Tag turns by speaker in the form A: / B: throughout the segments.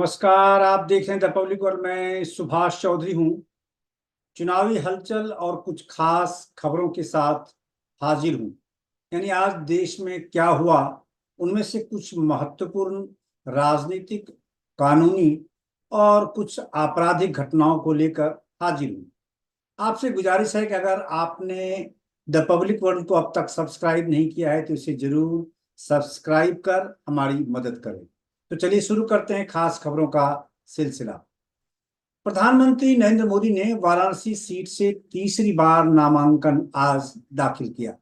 A: नमस्कार। आप देख रहे हैं द पब्लिक और मैं सुभाष चौधरी हूं। चुनावी हलचल और कुछ खास खबरों के साथ हाजिर हूं। यानी आज देश में क्या हुआ, उनमें से कुछ महत्वपूर्ण राजनीतिक, कानूनी और कुछ आपराधिक घटनाओं को लेकर हाजिर हूं। आपसे गुजारिश है कि अगर आपने द पब्लिक वर्ल्ड को अब तक सब्सक्राइब नहीं किया है तो इसे जरूर सब्सक्राइब कर हमारी मदद करें। तो चलिए शुरू करते हैं खास खबरों का सिलसिला। प्रधानमंत्री नरेंद्र मोदी ने वाराणसी सीट से तीसरी बार नामांकन आज दाखिल किया।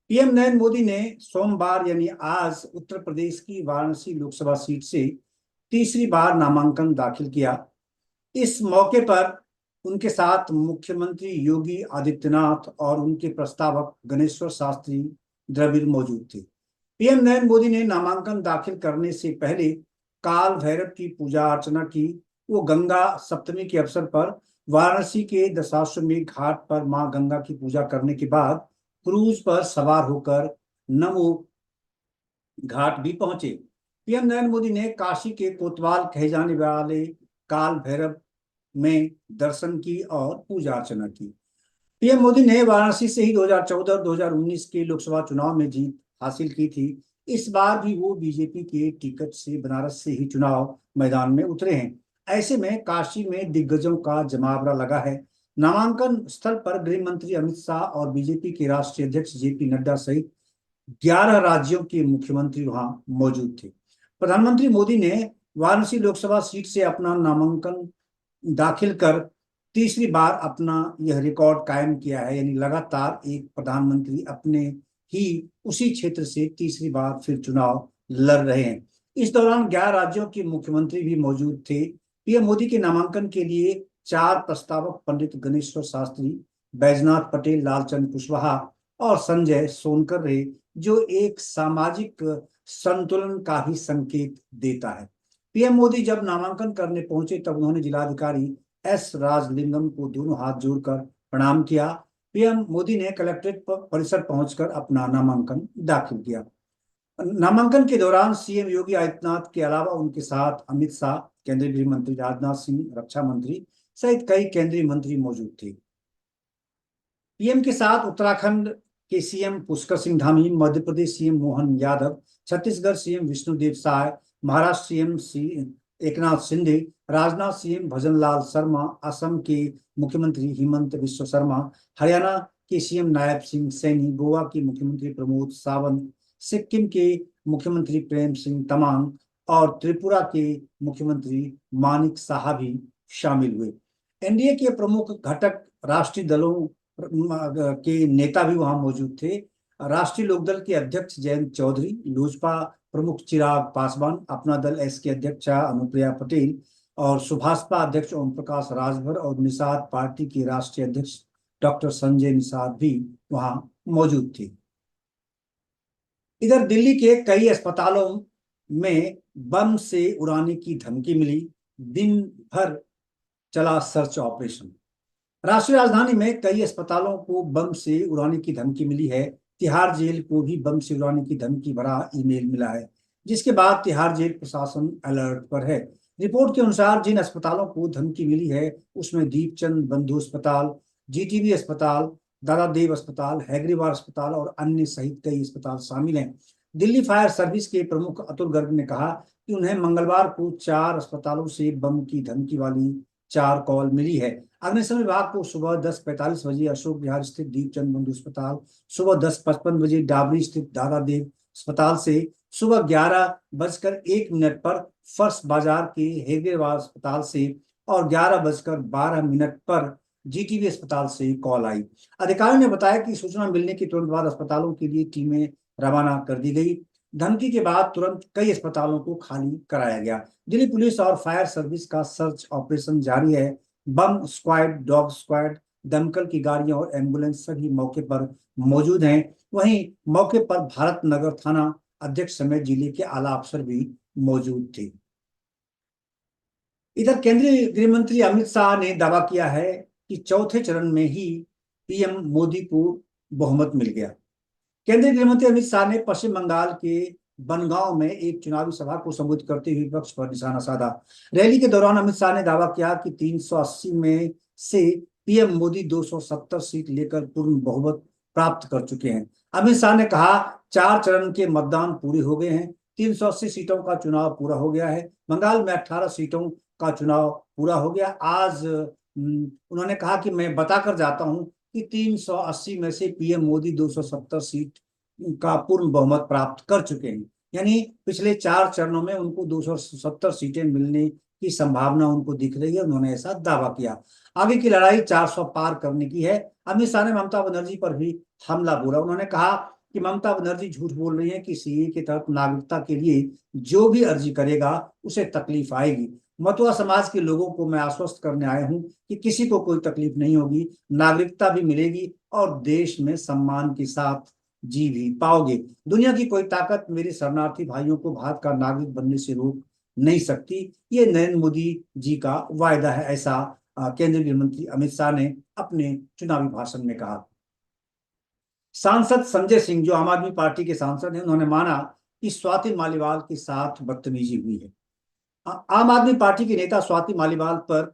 A: पीएम नरेंद्र मोदी ने सोमवार यानी आज उत्तर प्रदेश की वाराणसी लोकसभा सीट से तीसरी बार नामांकन दाखिल किया। इस मौके पर उनके साथ मुख्यमंत्री योगी आदित्यनाथ और उनके प्रस्तावक गणेश्वर शास्त्री द्रविड़ मौजूद थे। पीएम नरेंद्र मोदी ने नामांकन दाखिल करने से पहले काल भैरव की पूजा अर्चना की। वो गंगा सप्तमी के अवसर पर वाराणसी के दशाश्वमेध घाट पर मां गंगा की पूजा करने के बाद क्रूज पर सवार होकर नमो घाट भी पहुंचे। पीएम नरेंद्र मोदी ने काशी के कोतवाल कहे जाने वाले काल भैरव में दर्शन की और पूजा अर्चना की। पीएम मोदी ने वाराणसी से ही 2014 और 2019 के लोकसभा चुनाव में जीत हासिल की थी। इस बार भी वो बीजेपी के टिकट से बनारस से ही चुनाव मैदान में उतरे हैं। ऐसे में काशी में दिग्गजों का जमावड़ा लगा है। नामांकन स्थल पर गृह मंत्री अमित शाह और बीजेपी के राष्ट्रीय अध्यक्ष जेपी नड्डा सहित 11 राज्यों के मुख्यमंत्री वहां मौजूद थे। प्रधानमंत्री मोदी ने वाराणसी लोकसभा सीट से अपना नामांकन दाखिल कर तीसरी बार अपना यह रिकॉर्ड कायम किया है। यानी लगातार एक प्रधानमंत्री अपने ही उसी क्षेत्र से तीसरी बार फिर चुनाव लड़ रहे हैं। इस दौरान 11 राज्यों के मुख्यमंत्री भी मौजूद थे। पीएम मोदी के नामांकन के लिए 4 प्रस्तावक पंडित गणेश्वर शास्त्री, बैजनाथ पटेल, लालचंद कुशवाहा और संजय सोनकर रहे, जो एक सामाजिक संतुलन का भी संकेत देता है। पीएम मोदी जब नामांकन करने पहुंचे तब उन्होंने जिलाधिकारी एस राजलिंगम को दोनों हाथ जोड़कर प्रणाम किया। पीएम मोदी ने कलेक्ट्रेट परिसर पहुंचकर अपना नामांकन दाखिल किया। नामांकन के दौरान सीएम योगी आदित्यनाथ के अलावा उनके साथ अमित शाह, केंद्रीय गृह मंत्री राजनाथ सिंह, रक्षा मंत्री सहित कई केंद्रीय मंत्री मौजूद थे। पीएम के साथ उत्तराखंड के CM Pushkar Singh Dhami, Madhya Pradesh CM Mohan Yadav, Chhattisgarh CM Vishnudeo Sai, Maharashtra CM Eknath Shinde, Rajnath CM Bhajan Lal Sharma, Assam के मुख्यमंत्री हिमंत बिश्व शर्मा, हरियाणा के सीएम नायब सिंह सैनी, गोवा के मुख्यमंत्री प्रमोद सावंत, सिक्किम के मुख्यमंत्री प्रेम सिंह तमांग और त्रिपुरा के मुख्यमंत्री मानिक साहा भी शामिल हुए। एनडीए के प्रमुख घटक राष्ट्रीय दलों के नेता भी वहां मौजूद थे। राष्ट्रीय लोकदल के अध्यक्ष जयंत चौधरी, लोजपा प्रमुख चिराग पासवान, अपना दल एस के अध्यक्ष अनुप्रिया पटेल और सुभाषपा अध्यक्ष ओम प्रकाश राजभर और निषाद पार्टी के राष्ट्रीय अध्यक्ष डॉक्टर संजय निषाद भी वहां मौजूद थे। इधर दिल्ली के कई अस्पतालों में बम से उड़ाने की धमकी मिली। दिन भर चला सर्च ऑपरेशन। राष्ट्रीय राजधानी में कई अस्पतालों को बम से उड़ाने की धमकी मिली है। तिहाड़ जेल को भी बम से उड़ाने की धमकी भरा ईमेल मिला है, जिसके बाद तिहाड़ जेल प्रशासन अलर्ट पर है। रिपोर्ट के अनुसार जिन अस्पतालों को धमकी मिली है उसमें दीपचंद बंधु अस्पताल, जीटीबी अस्पताल, दादा देव अस्पताल, हैगरीवार अस्पताल और अन्य सहित कई अस्पताल शामिल हैं। दिल्ली फायर सर्विस के प्रमुख अतुल गर्ग ने कहा कि उन्हें मंगलवार को 4 अस्पतालों से बम की धमकी वाली 4 कॉल मिली है। अग्निशमन विभाग को सुबह 10:45 बजे अशोक विहार स्थित दीपचंद बंधु अस्पताल, सुबह 10:55 बजे डाबरी स्थित दादा देव अस्पताल से, सुबह 11:01 पर फर्श बाजार के हेगड़ेवार अस्पताल से और 11:12 पर जीटीबी अस्पताल से कॉल आई। अधिकारियों ने बताया कि सूचना मिलने के तुरंत बाद अस्पतालों के लिए टीमें रवाना कर दी गई। धमकी के बाद तुरंत कई अस्पतालों को खाली कराया गया। दिल्ली पुलिस और फायर सर्विस का सर्च ऑपरेशन जारी है। बम स्क्वाड, डॉग स्क्वाड, दमकल की गाड़ियां और एम्बुलेंस सभी मौके पर मौजूद हैं। वहीं मौके पर भारत नगर थाना अध्यक्ष समेत जिले के आला अफसर भी मौजूद थे। इधर केंद्रीय गृह मंत्री अमित शाह ने दावा किया है कि चौथे चरण में ही पीएम मोदी को बहुमत मिल गया। केंद्रीय गृह मंत्री अमित शाह ने पश्चिम बंगाल के बनगांव में एक चुनावी सभा को संबोधित करते हुए विपक्ष पर निशाना साधा। रैली के दौरान अमित शाह ने दावा किया कि 380 में से पीएम मोदी 270 सीट लेकर पूर्ण बहुमत प्राप्त कर चुके हैं। अमित शाह ने कहा 4 चरण के मतदान पूरे हो गए हैं, 380 सीटों का चुनाव पूरा हो गया है, बंगाल में 18 सीटों का चुनाव पूरा हो गया। आज उन्होंने कहा कि मैं बताकर जाता हूं कि 380 में से पीएम मोदी 270 सीट का पूर्ण बहुमत प्राप्त कर चुके हैं। यानी पिछले 4 चरणों में उनको 270 सीटें मिलने की संभावना उनको दिख रही है। उन्होंने ऐसा दावा किया। आगे की लड़ाई 400 पार करने की है। अमित शाह ने ममता बनर्जी पर भी हमला बोला। उन्होंने कहा कि ममता बनर्जी झूठ बोल रही है कि सीए के तहत नागरिकता के लिए जो भी अर्जी करेगा उसे तकलीफ आएगी। मतुआ समाज के लोगों को मैं आश्वस्त करने आया हूं कि किसी को कोई तकलीफ नहीं होगी, नागरिकता भी मिलेगी और देश में सम्मान के साथ जी भी पाओगे। दुनिया की कोई ताकत मेरे शरणार्थी भाइयों को भारत का नागरिक बनने से रोक नहीं सकती। ये नरेंद्र मोदी जी का वायदा है, ऐसा केंद्रीय गृह मंत्री अमित शाह ने अपने चुनावी भाषण में कहा। सांसद संजय सिंह, जो आम आदमी पार्टी के सांसद हैं, उन्होंने माना कि स्वाति मालीवाल के साथ बदतमीजी हुई है। आम आदमी पार्टी के नेता स्वाति मालीवाल पर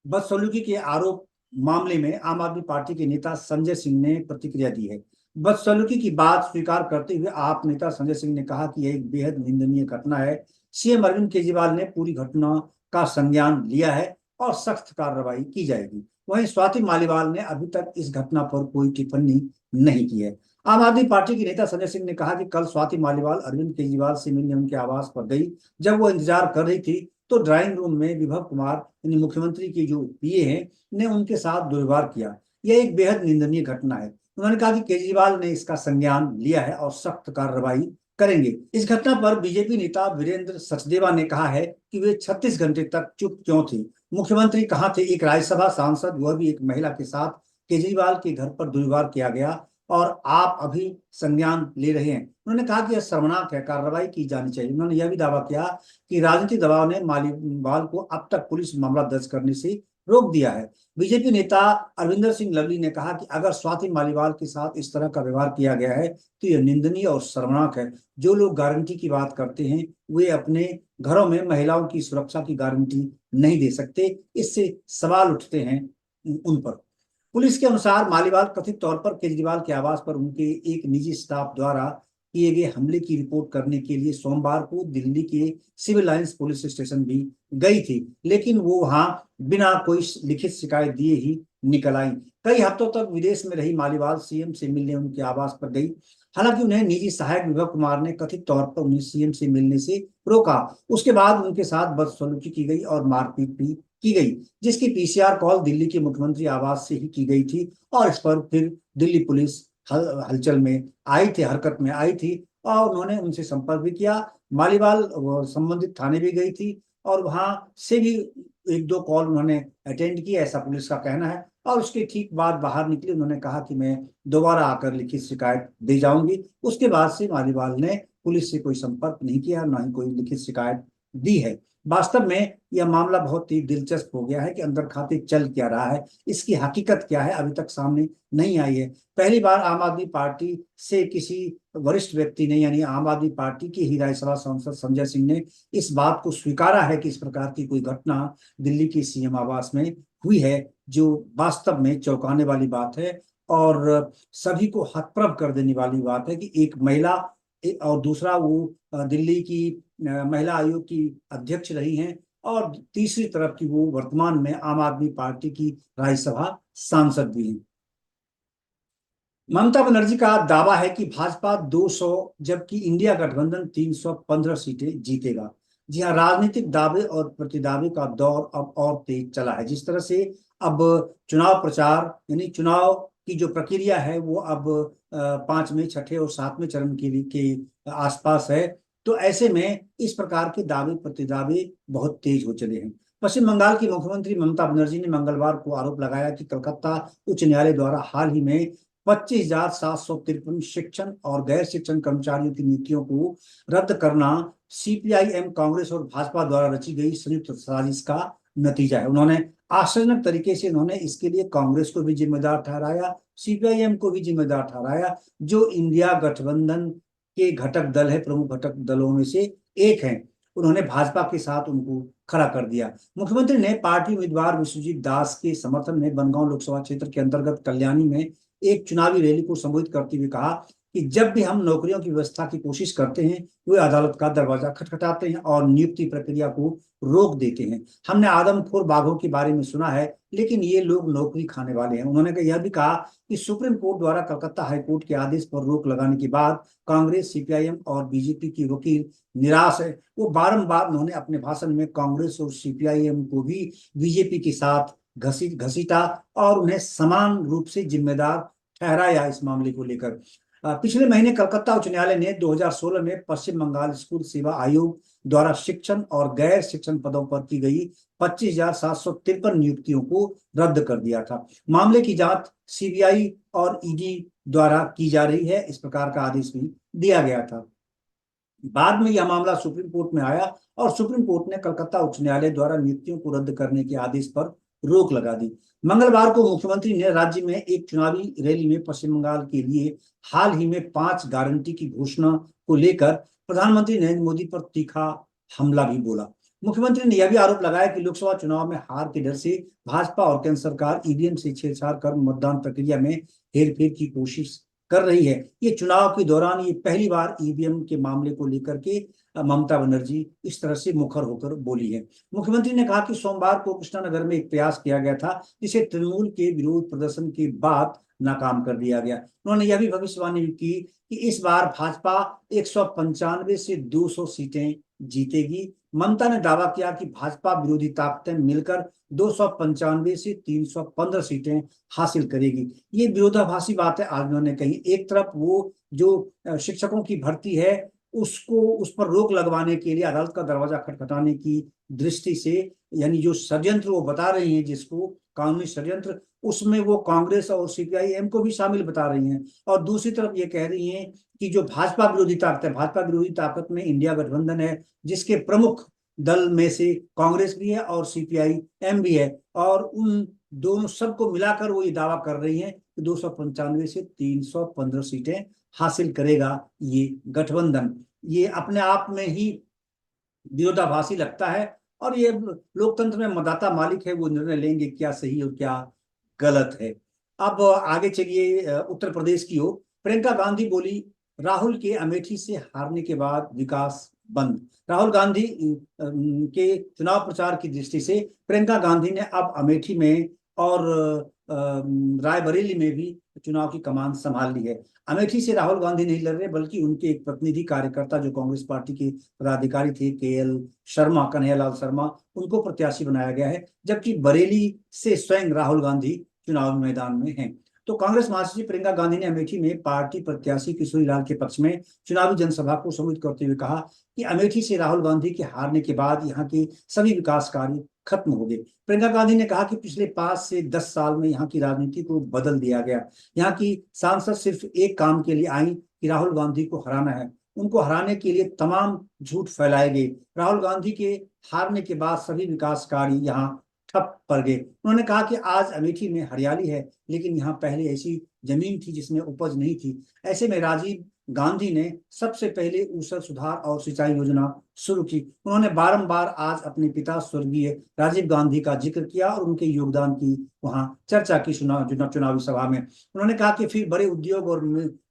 A: बदसलूकी के आरोप मामले में आम आदमी पार्टी के नेता संजय सिंह ने प्रतिक्रिया दी है। बदसलूकी की बात स्वीकार करते हुए आप नेता संजय सिंह ने कहा कि यह एक बेहद निंदनीय घटना है। सीएम अरविंद केजरीवाल ने पूरी घटना का संज्ञान लिया है और सख्त कार्रवाई की जाएगी। वहीं स्वाति मालीवाल ने अभी तक इस घटना पर कोई टिप्पणी नहीं की है। आम आदमी पार्टी के नेता संजय सिंह ने कहा कि कल स्वाति मालीवाल अरविंद केजरीवाल से मिलने उनके आवास पर गई। जब वो इंतजार कर रही थी तो ड्राइंग रूम में विभव कुमार यानी मुख्यमंत्री के जो पीए हैं ने उनके साथ दुर्व्यवहार किया। यह एक बेहद निंदनीय घटना है। उन्होंने कहा कि केजरीवाल ने इसका संज्ञान लिया है और सख्त कार्रवाई करेंगे। इस घटना पर बीजेपी नेता वीरेंद्र सचदेवा ने कहा है कि वे 36 घंटे तक चुप क्यों थे, मुख्यमंत्री कहाँ थे। एक राज्यसभा सांसद, वह भी एक महिला के साथ केजरीवाल के घर पर दुर्व्यवहार किया गया और आप अभी संज्ञान ले रहे हैं। उन्होंने कहा कि यह शर्मनाक है, कार्रवाई की जानी चाहिए। उन्होंने यह भी दावा किया कि राजनीतिक दबाव ने मालीवाल को अब तक पुलिस मामला दर्ज करने से रोक दिया है। बीजेपी नेता अरविंदर सिंह लवली ने कहा कि अगर स्वाति मालीवाल के साथ इस तरह का व्यवहार किया गया है तो यह निंदनीय और शर्मनाक है। जो लोग गारंटी की बात करते हैं वे अपने घरों में महिलाओं की सुरक्षा की गारंटी नहीं दे सकते। इससे सवाल उठते हैं उन पर। पुलिस के अनुसार मालीवाल कथित तौर पर केजरीवाल के आवास पर उनके एक निजी स्टाफ द्वारा किए गए हमले की रिपोर्ट करने के लिए सोमवार को दिल्ली के सिविल लाइंस पुलिस स्टेशन भी गई थी, लेकिन वो वहां बिना कोई लिखित शिकायत दिए ही निकल आई। कई हफ्तों तक विदेश में रही मालीवाल सीएम से मिलने उनके आवास पर गई। हालांकि उन्हें निजी सहायक विभव कुमार ने कथित तौर पर उन्हें सीएम से मिलने से रोका। उसके बाद उनके साथ बदसलूकी की गई और मारपीट भी की गई, जिसकी पीसीआर कॉल दिल्ली के मुख्यमंत्री आवास से ही की गई थी और इस पर फिर दिल्ली पुलिस हलचल में आई थी, हरकत में आई थी और उन्होंने उनसे संपर्क भी किया। मालीवाल संबंधित थाने भी गई थी और वहां से भी 1-2 कॉल उन्होंने अटेंड की, ऐसा पुलिस का कहना है। और उसके ठीक बाद बाहर निकली, उन्होंने कहा कि मैं दोबारा आकर लिखित शिकायत दे जाऊंगी। उसके बाद से मालीवाल ने पुलिस से कोई संपर्क नहीं किया, ना ही कोई लिखित शिकायत दी है। वास्तव में यह मामला बहुत ही दिलचस्प हो गया है कि अंदर खाते चल क्या रहा है, इसकी हकीकत क्या है अभी तक सामने नहीं आई है। पहली बार आम आदमी पार्टी से किसी वरिष्ठ व्यक्ति ने यानी आम आदमी पार्टी के ही राज्यसभा सांसद संजय सिंह ने इस बात को स्वीकारा है कि इस प्रकार की कोई घटना दिल्ली के सीएम आवास में हुई है, जो वास्तव में चौंकाने वाली बात है और सभी को हतप्रभ कर देने वाली बात है कि एक महिला और दूसरा वो दिल्ली की महिला आयोग की अध्यक्ष रही हैं और तीसरी तरफ की वो वर्तमान में आम आदमी पार्टी की राज्यसभा सांसद भी हैं। ममता बनर्जी का दावा है कि भाजपा 200 जबकि इंडिया गठबंधन 315 सीटें जीतेगा। जी हाँ, राजनीतिक दावे और प्रतिदावे का दौर अब और तेज चला है। जिस तरह से अब चुनाव प्रचार यानी चुनाव की जो प्रक्रिया है वो अब 5वें, 6ठे और 7वें चरण के आसपास है, तो ऐसे में इस प्रकार के दावे प्रतिदावे बहुत तेज हो चले हैं। पश्चिम बंगाल की मुख्यमंत्री ममता बनर्जी ने मंगलवार को आरोप लगाया कि कलकत्ता उच्च न्यायालय द्वारा हाल ही में 25,753 शिक्षण और गैर शिक्षण कर्मचारियों की नियुक्तियों को रद्द करना सीपीआईएम, कांग्रेस और भाजपा द्वारा रची गई संयुक्त साजिश का नतीजा है। उन्होंने आश्चर्यजनक तरीके से इसके लिए कांग्रेस को भी जिम्मेदार ठहराया, सीपीआईएम को भी जिम्मेदार ठहराया, जो इंडिया गठबंधन के घटक दल है, प्रमुख घटक दलों में से एक है, उन्होंने भाजपा के साथ उनको खड़ा कर दिया। मुख्यमंत्री ने पार्टी उम्मीदवार विश्वजीत दास के समर्थन में बनगांव लोकसभा क्षेत्र के अंतर्गत कल्याणी में एक चुनावी रैली को संबोधित करते हुए कहा कि जब भी हम नौकरियों की व्यवस्था की कोशिश करते हैं, वे अदालत का दरवाजा खटखटाते हैं और नियुक्ति प्रक्रिया को रोक देते हैं। हमने आदमखोर बाघों के बारे में सुना है, लेकिन ये लोग नौकरी खाने वाले हैं। उन्होंने यह भी कहा कि सुप्रीम कोर्ट द्वारा कलकत्ता हाईकोर्ट के आदेश पर रोक लगाने के बाद कांग्रेस, सीपीआईएम और बीजेपी की वकील निराश है। वो बारंबार उन्होंने अपने भाषण में कांग्रेस और सीपीआईएम को भी बीजेपी के साथ घसीटा और उन्हें समान रूप से जिम्मेदार ठहराया इस मामले को लेकर। पिछले महीने कलकत्ता उच्च न्यायालय ने 2016 में पश्चिम बंगाल स्कूल सेवा आयोग द्वारा शिक्षण और गैर शिक्षण पदों पर की गई 25,753 नियुक्तियों को रद्द कर दिया था। मामले की जांच सीबीआई और ईडी द्वारा की जा रही है, इस प्रकार का आदेश भी दिया गया था। बाद में यह मामला सुप्रीम कोर्ट में आया और सुप्रीम कोर्ट ने कलकत्ता उच्च न्यायालय द्वारा नियुक्तियों को रद्द करने के आदेश पर रोक लगा दी। मंगलवार को मुख्यमंत्री ने राज्य में एक चुनावी रैली में पश्चिम बंगाल के लिए हाल ही में 5 गारंटी की घोषणा को लेकर प्रधानमंत्री नरेंद्र मोदी पर तीखा हमला भी बोला। मुख्यमंत्री ने यह भी आरोप लगाया कि लोकसभा चुनाव में हार के डर से भाजपा और केंद्र सरकार ईवीएम से छेड़छाड़ कर मतदान प्रक्रिया में हेरफेर की कोशिश कर रही है। ये चुनाव के दौरान ये पहली बार ईवीएम के मामले को लेकर के ममता बनर्जी इस तरह से मुखर होकर बोली है। मुख्यमंत्री ने कहा कि सोमवार को कृष्णानगर में एक प्रयास किया गया था, जिसे तृणमूल के विरोध प्रदर्शन के बाद नाकाम कर दिया गया। उन्होंने यह भी भविष्यवाणी की कि इस बार भाजपा 195 से 200 सीटें जीतेगी। ममता ने दावा किया कि भाजपा विरोधी ताकतें मिलकर 295 से 315 सीटें हासिल करेगी। ये विरोधाभासी बात है आज उन्होंने कही। एक तरफ वो जो शिक्षकों की भर्ती है उसको उस पर रोक लगवाने के लिए अदालत का दरवाजा खटखटाने की दृष्टि से, यानी जो षड्यंत्र वो बता रही हैं, जिसको कानूनी षड्यंत्र, उसमें वो कांग्रेस और सीपीआईएम को भी शामिल बता रही हैं। और दूसरी तरफ ये कह रही हैं कि जो भाजपा विरोधी ताकत है, भाजपा विरोधी ताकत में इंडिया गठबंधन है, जिसके प्रमुख दल में से कांग्रेस भी है और सीपीआईएम भी है, और उन दोनों सबको मिलाकर वो ये दावा कर रही हैं कि 295 से 315 सीटें हासिल करेगा ये गठबंधन। ये अपने आप में ही विरोधाभासी लगता है और ये लोकतंत्र में मतदाता मालिक है, वो निर्णय लेंगे क्या सही और क्या गलत है। अब आगे चलिए उत्तर प्रदेश की ओर। प्रियंका गांधी बोली, राहुल के अमेठी से हारने के बाद विकास बंद। राहुल गांधी के चुनाव प्रचार की दृष्टि से प्रियंका गांधी ने अब अमेठी में और रायबरेली में भी चुनाव की कमान संभाल ली है। अमेठी से राहुल गांधी नहीं लड़ रहे, बल्कि उनके एक प्रतिनिधि कार्यकर्ता जो कांग्रेस पार्टी के पदाधिकारी थे, केएल शर्मा, कन्हैयालाल शर्मा, उनको प्रत्याशी बनाया गया है, जबकि बरेली से स्वयं राहुल गांधी चुनाव मैदान में हैं। तो कांग्रेस महासचिव प्रियंका गांधी ने अमेठी में पार्टी प्रत्याशी किशोरीलाल के पक्ष में चुनावी जनसभा को संबोधित करते हुए कहा कि अमेठी से राहुल गांधी के हारने के बाद यहाँ के सभी विकास कार्य खत्म हो गए। प्रियंका गांधी ने कहा कि पिछले 5 से 10 साल में यहाँ की राजनीति को बदल दिया गया। यहाँ की सांसद सिर्फ एक काम के लिए आई कि राहुल गांधी को हराना है। उनको हराने के लिए तमाम झूठ फैलाए गए। राहुल गांधी के हारने के बाद सभी विकास कार्य यहाँ ठप पड़ गए। उन्होंने कहा कि आज अमेठी में हरियाली है, लेकिन यहाँ पहले ऐसी जमीन थी जिसमें उपज नहीं थी। ऐसे में राजीव गांधी ने सबसे पहले ऊसर सुधार और सिंचाई योजना शुरू की। उन्होंने बारंबार आज अपने पिता स्वर्गीय राजीव गांधी का जिक्र किया और उनके योगदान की वहां चर्चा की चुनावी सभा में। उन्होंने कहा कि फिर बड़े उद्योग और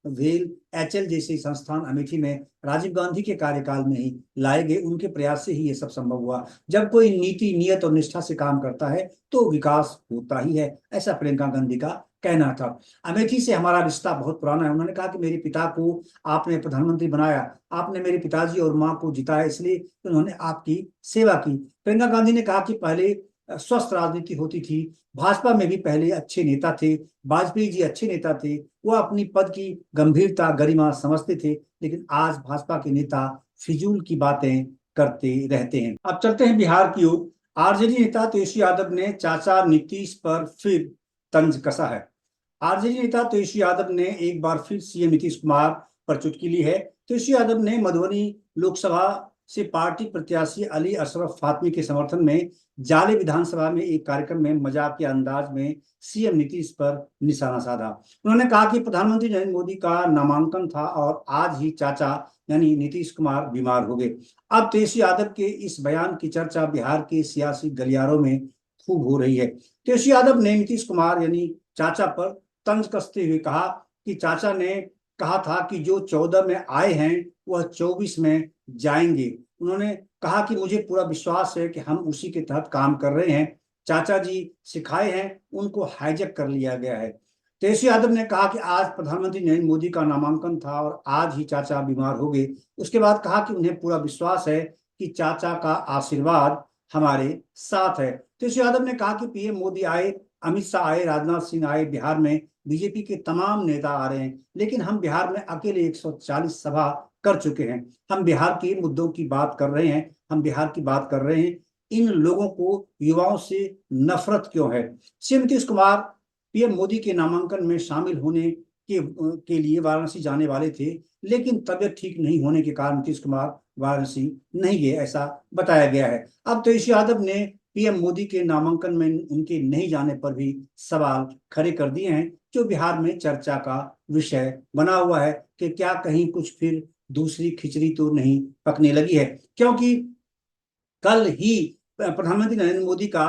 A: वेल, एचएल जैसे संस्थान अमेठी में राजीव गांधी के कार्यकाल में ही लाए गए। उनके प्रयास से ही ये सब संभव हुआ। जब कोई नीति, नियत और निष्ठा से काम करता है तो विकास होता ही है, ऐसा प्रियंका गांधी का कहना था। अमेठी से हमारा रिश्ता बहुत पुराना है। उन्होंने कहा कि मेरे पिता को आपने प्रधानमंत्री बनाया, आपने मेरे पिताजी और माँ को जिताया, इसलिए उन्होंने आपकी सेवा की। प्रियंका गांधी ने कहा कि पहले स्वस्थ राजनीति होती थी, भाजपा में भी पहले अच्छे नेता थे, वाजपेयी जी अच्छे नेता थे, वो अपनी पद की गंभीरता, गरिमा समझते थे, लेकिन आज भाजपा के नेता फिजूल की बातें करते रहते हैं। अब चलते हैं बिहार की ओर। आरजेडी नेता तेजस्वी यादव ने चाचा नीतीश पर फिर तंज कसा है। आरजेडी नेता तेजस्वी यादव ने एक बार फिर सीएम नीतीश कुमार पर चुटकी ली है। तेजस्वी यादव ने मधुबनी लोकसभा से पार्टी प्रत्याशी अली अशरफ फातमी के समर्थन में जाले विधानसभा में एक कार्यक्रम में मजाक के अंदाज में सीएम नीतीश पर निशाना साधा। उन्होंने कहा कि प्रधानमंत्री नरेंद्र मोदी का नामांकन था और आज ही चाचा यानी नीतीश कुमार बीमार हो गए। अब तेजस्वी यादव के इस बयान की चर्चा बिहार के सियासी गलियारों में खूब हो रही है। तेजस्वी यादव ने नीतीश कुमार यानी चाचा पर तंज कसते हुए कहा कि चाचा ने कहा था कि जो 14 में आए हैं वह 24 में जाएंगे। उन्होंने कहा कि मुझे पूरा विश्वास है कि हम उसी के तहत काम कर रहे हैं। चाचा जी सिखाए हैं, उनको हाईजैक कर लिया गया है। तेजस्वी यादव ने कहा कि आज प्रधानमंत्री नरेंद्र मोदी का नामांकन था और आज ही चाचा बीमार हो गए। उसके बाद कहा कि उन्हें पूरा विश्वास है कि चाचा का आशीर्वाद हमारे साथ है। तेजस्वी यादव ने कहा कि पीएम मोदी आए, अमित शाह आए, राजनाथ सिंह आए, बिहार में बीजेपी के तमाम नेता आ रहे हैं, लेकिन हम बिहार में अकेले 140 सभा कर चुके हैं। हम बिहार के मुद्दों की बात कर रहे हैं, हम बिहार की बात कर रहे हैं। इन लोगों को युवाओं से नफरत क्यों है? सीएम नीतीश कुमार पीएम मोदी के नामांकन में शामिल होने के लिए वाराणसी जाने वाले थे, लेकिन तबियत ठीक नहीं होने के कारण नीतीश कुमार वाराणसी नहीं गए, ऐसा बताया गया है। अब तेजस्वी यादव ने पीएम मोदी के नामांकन में उनके नहीं जाने पर भी सवाल खड़े कर दिए हैं, जो बिहार में चर्चा का विषय बना हुआ है कि क्या कहीं कुछ फिर दूसरी खिचड़ी तो नहीं पकने लगी है। क्योंकि कल ही प्रधानमंत्री नरेंद्र मोदी का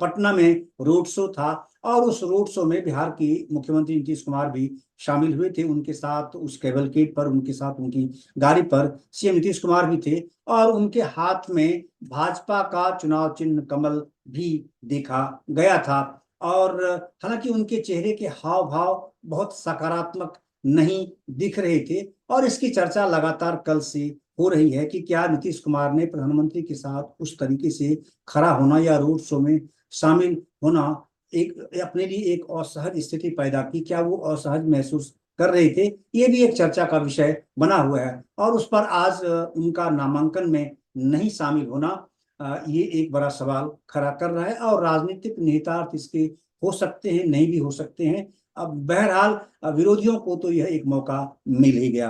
A: पटना में रोड शो था और उस रोड शो में बिहार की मुख्यमंत्री नीतीश कुमार भी शामिल हुए थे। उनके साथ उस कैवलकेड पर, उनके साथ उनकी गाड़ी पर सीएम नीतीश कुमार भी थे और उनके हाथ में भाजपा का चुनाव चिन्ह कमल भी देखा गया था। और हालांकि उनके चेहरे के हाव भाव बहुत सकारात्मक नहीं दिख रहे थे और इसकी चर्चा लगातार कल से हो रही है कि क्या नीतीश कुमार ने प्रधानमंत्री के साथ उस तरीके से खड़ा होना या रोड शो में शामिल होना एक अपने लिए एक असहज स्थिति पैदा की, क्या वो असहज महसूस कर रहे थे? ये भी एक चर्चा का विषय बना हुआ है और उस पर आज उनका नामांकन में नहीं शामिल होना ये एक बड़ा सवाल खड़ा कर रहा है और राजनीतिक निहितार्थ इसके हो सकते हैं, नहीं भी हो सकते हैं। अब बहरहाल विरोधियों को तो यह एक मौका मिल ही गया।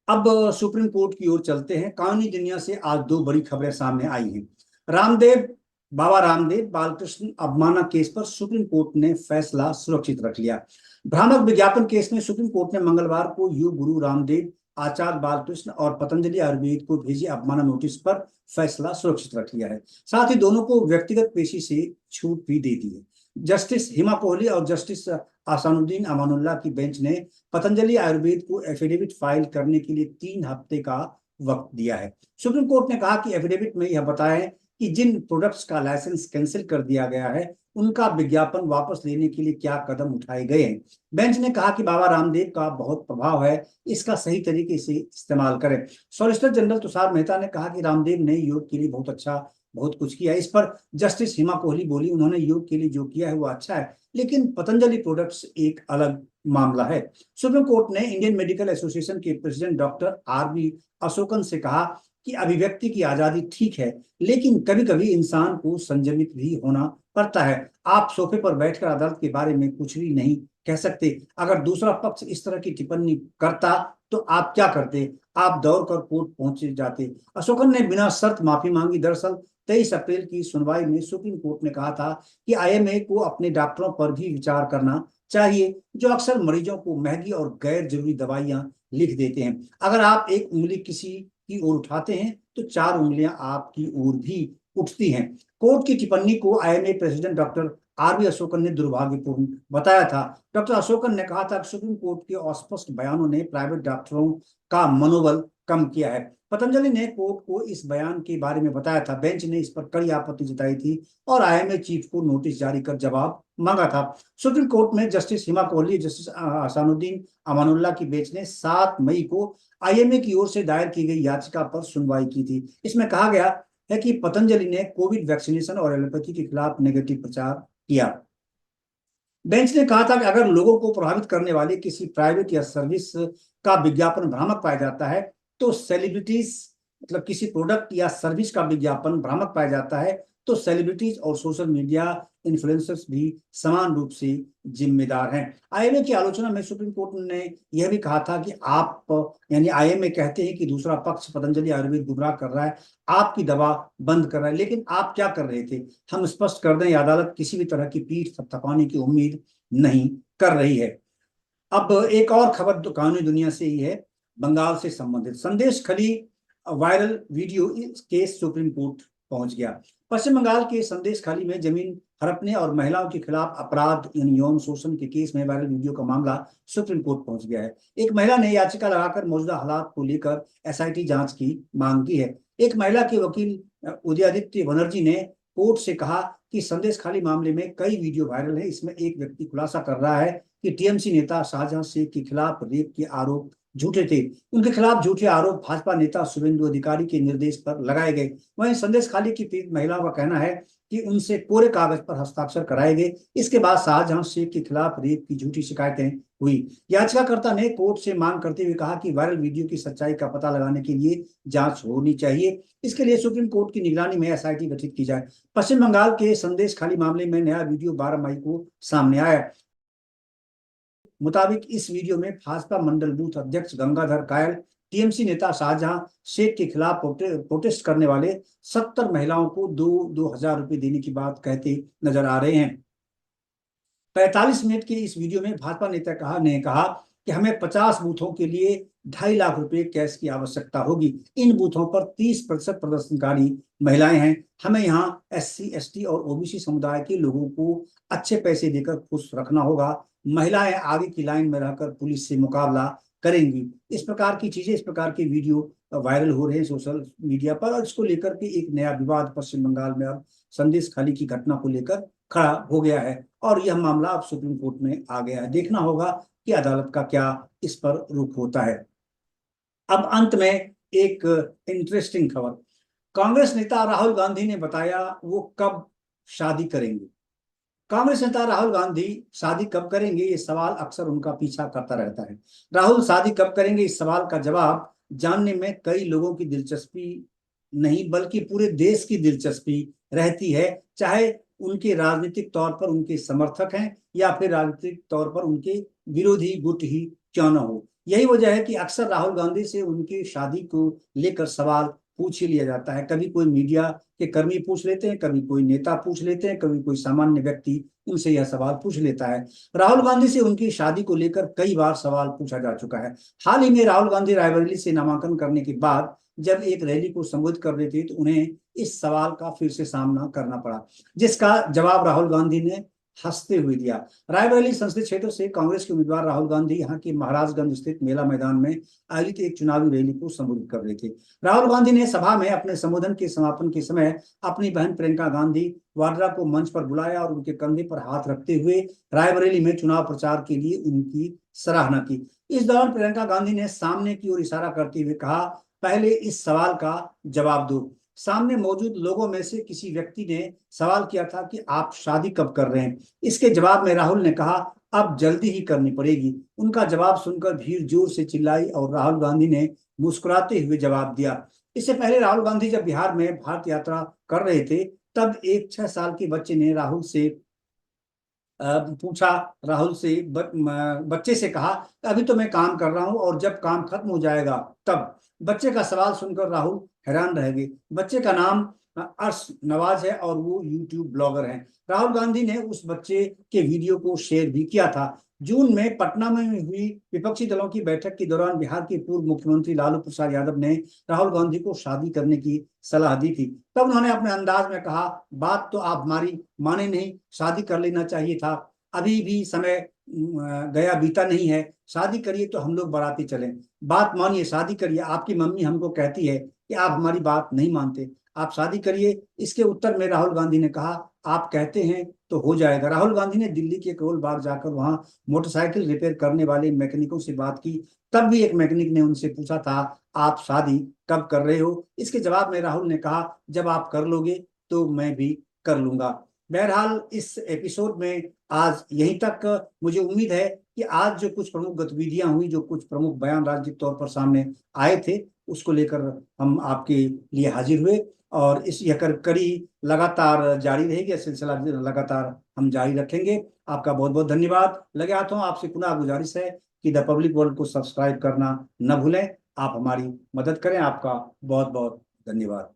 A: अब सुप्रीम कोर्ट की ओर चलते हैं। कानूनी दुनिया से आज दो बड़ी खबरें सामने आई हैं। बाबा रामदेव बालकृष्ण अवमानना केस पर सुप्रीम कोर्ट ने फैसला सुरक्षित रख लिया। भ्रामक विज्ञापन केस में सुप्रीम कोर्ट ने मंगलवार को योग गुरु रामदेव, आचार्य बालकृष्ण और पतंजलि आयुर्वेद को भेजे अवमानना नोटिस पर फैसला सुरक्षित रख लिया है। साथ ही दोनों को व्यक्तिगत पेशी से छूट भी दे दी है। जस्टिस हिमा कोहली और जस्टिस आसानुद्दीन अमानुल्लाह की बेंच ने पतंजलि आयुर्वेद को एफिडेविट फाइल करने के लिए 3 हफ्ते का वक्त दिया है। सुप्रीम कोर्ट ने कहा कि एफिडेविट में यह बताएं कि जिन प्रोडक्ट्स का लाइसेंस कैंसिल कर दिया गया है उनका विज्ञापन वापस लेने के लिए क्या कदम उठाए गए हैं। बेंच ने कहा कि बाबा रामदेव का बहुत प्रभाव है, इसका सही तरीके से इस्तेमाल करें। सॉलिसिटर जनरल तुषार मेहता ने कहा कि रामदेव ने योग के लिए बहुत कुछ किया। इस पर जस्टिस हिमा कोहली बोली, उन्होंने योग के लिए जो किया है वो अच्छा है, लेकिन पतंजलि प्रोडक्ट्स एक अलग मामला है। सुप्रीम कोर्ट ने इंडियन मेडिकल एसोसिएशन के प्रेसिडेंट डॉक्टर आरवी अशोकन से कहा कि अभिव्यक्ति की आजादी ठीक है, लेकिन कभी कभी इंसान को संयमित भी होना पड़ता है। आप सोफे पर बैठकर अदालत के बारे में कुछ भी नहीं कह सकते। अगर दूसरा पक्ष इस तरह की टिप्पणी करता तो आप क्या करते? आप दौड़कर कोर्ट पहुंचे जाते। अशोकन ने बिना शर्त माफी मांगी। दरअसल 23 अप्रैल की सुनवाई में सुप्रीम कोर्ट ने कहा था कि आईएमए को अपने डॉक्टरों पर भी विचार करना चाहिए, जो अक्सर मरीजों को महंगी और गैर जरूरी दवाइयां लिख देते हैं। अगर आप एक उंगली किसी की ओर उठाते हैं तो 4 उंगलियां आपकी ओर भी उठती हैं। कोर्ट की टिप्पणी को IMA president doctor R V Ashokan ने दुर्भाग्यपूर्ण बताया था। डॉक्टर अशोकन ने कहा था कि सुप्रीम कोर्ट के अस्पष्ट बयानों ने प्राइवेट डॉक्टरों का मनोबल कम किया है। पतंजलि ने कोर्ट को इस बयान के बारे में बताया था। बेंच ने इस पर कड़ी आपत्ति जताई थी और आईएमए चीफ को नोटिस जारी कर जवाब मांगा था। सुप्रीम कोर्ट में जस्टिस हिमा कोहली, जस्टिस असानुद्दीन अमानुल्लाह की बेंच ने 7 मई को आईएमए की ओर से दायर की गई याचिका पर सुनवाई की थी। इसमें कहा गया है कि पतंजलि ने कोविड वैक्सीनेशन और एलोपैथी के खिलाफ नेगेटिव प्रचार किया। बेंच ने कहा था कि अगर लोगों को प्रभावित करने वाले किसी प्राइवेट या सर्विस का विज्ञापन भ्रामक पाया जाता है, तो सेलिब्रिटीज मतलब किसी प्रोडक्ट या सर्विस का विज्ञापन भ्रामक पाया जाता है तो सेलिब्रिटीज और सोशल मीडिया इन्फ्लुएंसर्स भी समान रूप से जिम्मेदार हैं। आईएमए की आलोचना में सुप्रीम कोर्ट ने यह भी कहा था कि आप यानी आईएमए कहते हैं कि दूसरा पक्ष पतंजलि आयुर्वेद गुमराह कर रहा है, आपकी दवा बंद कर रहा है, लेकिन आप क्या कर रहे थे? हम स्पष्ट कर दें, अदालत किसी भी तरह की पीठ थपथपाने की उम्मीद नहीं कर रही है। अब एक और खबर तो कानूनी दुनिया से ही है, बंगाल से संबंधित। संदेश खली viral video case supreme court पहुंच गया। पश्चिम बंगाल के संदेश खाली में जमीन हड़पने और महिलाओं के खिलाफ अपराध यानी यौन शोषण के केस में वायरल वीडियो का मामला सुप्रीम कोर्ट पहुंच गया है। एक महिला ने याचिका लगाकर मौजूदा हालात को लेकर एसआईटी जांच की मांग की है। एक महिला के वकील उदयादित्य बनर्जी ने कोर्ट से कहा कि संदेश खाली मामले में कई वीडियो वायरल है। इसमें एक व्यक्ति खुलासा कर रहा है कि टीएमसी नेता शाहजहां शेख के खिलाफ रेप के आरोप झूठे थे। उनके खिलाफ झूठे आरोप भाजपा नेता शुभेंदु अधिकारी के निर्देश पर लगाए गए। वहीं संदेश खाली की पीड़ित महिला का कहना है कि उनसे कोरे कागज पर हस्ताक्षर कराए गए। इसके बाद शाहजहां शेख के खिलाफ रेप की झूठी शिकायतें हुई। याचिकाकर्ता ने कोर्ट से मांग करते हुए कहा कि वायरल वीडियो की सच्चाई का पता लगाने के लिए जांच होनी चाहिए। इसके लिए सुप्रीम कोर्ट की निगरानी में एसआईटी गठित की जाए। पश्चिम बंगाल के संदेश खाली मामले में नया वीडियो 12 मई को सामने आया। मुताबिक इस वीडियो में भाजपा मंडल बूथ अध्यक्ष गंगाधर कायल टीएमसी नेता शाहजहां शेख के खिलाफ प्रोटेस्ट करने वाले 70 महिलाओं को 2,000 रुपए देने की बात कहते नजर आ रहे हैं। 45 मिनट के इस वीडियो में भाजपा नेता ने कहा कि हमें 50 बूथों के लिए 2.5 लाख रुपए कैश की आवश्यकता होगी। इन बूथों पर 30% प्रदर्शनकारी महिलाएं हैं। हमें यहाँ एससी, एसटी और ओबीसी समुदाय के लोगों को अच्छे पैसे देकर खुश रखना होगा। महिलाएं आगे की लाइन में रहकर पुलिस से मुकाबला करेंगी। इस प्रकार की चीजें, इस प्रकार के वीडियो वायरल हो रहे हैं सोशल मीडिया पर, और इसको लेकर के एक नया विवाद पश्चिम बंगाल में अब संदेश खाली की घटना को लेकर खड़ा हो गया है और यह मामला अब सुप्रीम कोर्ट में आ गया है। देखना होगा कि अदालत का क्या इस पर रुख होता है। अब अंत में एक इंटरेस्टिंग खबर। कांग्रेस नेता राहुल गांधी ने बताया वो कब शादी करेंगे। कांग्रेस नेता राहुल गांधी शादी कब करेंगे, ये सवाल अक्सर उनका पीछा करता रहता है। राहुल शादी कब करेंगे, इस सवाल का जवाब जानने में कई लोगों की दिलचस्पी नहीं बल्कि पूरे देश की दिलचस्पी रहती है, चाहे उनके राजनीतिक तौर पर उनके समर्थक हैं या फिर राजनीतिक तौर पर उनके विरोधी गुट ही क्यों न हो। यही वजह है कि अक्सर राहुल गांधी से उनकी शादी को लेकर सवाल पूछ ही लिया जाता है। कभी कोई मीडिया के कर्मी पूछ लेते हैं, कभी कोई नेता पूछ लेते हैं, कभी कोई सामान्य व्यक्ति उनसे यह सवाल पूछ लेता है। राहुल गांधी से उनकी शादी को लेकर कई बार सवाल पूछा जा चुका है। हाल ही में राहुल गांधी रायबरेली से नामांकन करने के बाद जब एक रैली को संबोधित कर रहे थे तो उन्हें इस सवाल का फिर से सामना करना पड़ा, जिसका जवाब राहुल गांधी ने हंसते हुए दिया। रायबरेली संसदीय क्षेत्र से कांग्रेस के उम्मीदवार राहुल गांधी यहाँ के महाराजगंज स्थित मेला मैदान में आयोजित एक चुनावी रैली को संबोधित कर रहे थे। राहुल गांधी ने सभा में अपने संबोधन के समापन के समय अपनी बहन प्रियंका गांधी वाड्रा को मंच पर बुलाया और उनके कंधे पर हाथ रखते हुए रायबरेली में चुनाव प्रचार के लिए उनकी सराहना की। इस दौरान प्रियंका गांधी ने सामने की ओर इशारा करते हुए कहा, पहले इस सवाल का जवाब दो। सामने मौजूद लोगों में से किसी व्यक्ति ने सवाल किया था कि आप शादी कब कर रहे हैं। इसके जवाब में राहुल ने कहा, अब जल्दी ही करनी पड़ेगी। उनका जवाब सुनकर भीड़ जोर से चिल्लाई और राहुल गांधी ने मुस्कुराते हुए जवाब दिया। इससे पहले राहुल गांधी जब बिहार में भारत यात्रा कर रहे थे तब एक 6 साल के बच्चे ने पूछा, राहुल से बच्चे से कहा, अभी तो मैं काम कर रहा हूं और जब काम खत्म हो जाएगा तब। बच्चे का सवाल सुनकर राहुल हैरान रह गए। बच्चे का नाम अर्श नवाज है और वो यूट्यूब ब्लॉगर हैं। राहुल गांधी ने उस बच्चे के वीडियो को शेयर भी किया था। जून में पटना में हुई विपक्षी दलों की बैठक के दौरान बिहार के पूर्व मुख्यमंत्री लालू प्रसाद यादव ने राहुल गांधी को शादी करने की सलाह दी थी। तब उन्होंने अपने अंदाज में कहा, बात तो आप हमारी माने नहीं, शादी कर लेना चाहिए था, अभी भी समय गया बीता नहीं है, शादी करिए तो हम लोग बाराती चलें। बात मानिए, शादी करिए, आपकी मम्मी हमको कहती है कि आप हमारी बात नहीं मानते, आप शादी करिए। इसके उत्तर में राहुल गांधी ने कहा, आप कहते हैं तो हो जाएगा। राहुल गांधी ने दिल्ली के करोल बाग जाकर वहां मोटरसाइकिल रिपेयर करने वाले मैकेनिकों से बात की। तब भी एक मैकेनिक ने उनसे पूछा था, आप शादी कब कर रहे हो। इसके जवाब में राहुल ने कहा, जब आप कर लोगे तो मैं भी कर लूंगा। बहरहाल इस एपिसोड में आज यहीं तक। मुझे उम्मीद है कि आज जो कुछ प्रमुख गतिविधियां हुई, जो कुछ प्रमुख बयान राजनीतिक तौर पर सामने आए थे, उसको लेकर हम आपके लिए हाजिर हुए और इस यह कड़ी लगातार जारी रहेगी, यह सिलसिला लगातार हम जारी रखेंगे। आपका बहुत बहुत धन्यवाद। लगे हाथों आपसे पुनः गुजारिश है कि द पब्लिक वर्ल्ड को सब्सक्राइब करना न भूलें। आप हमारी मदद करें। आपका बहुत बहुत धन्यवाद।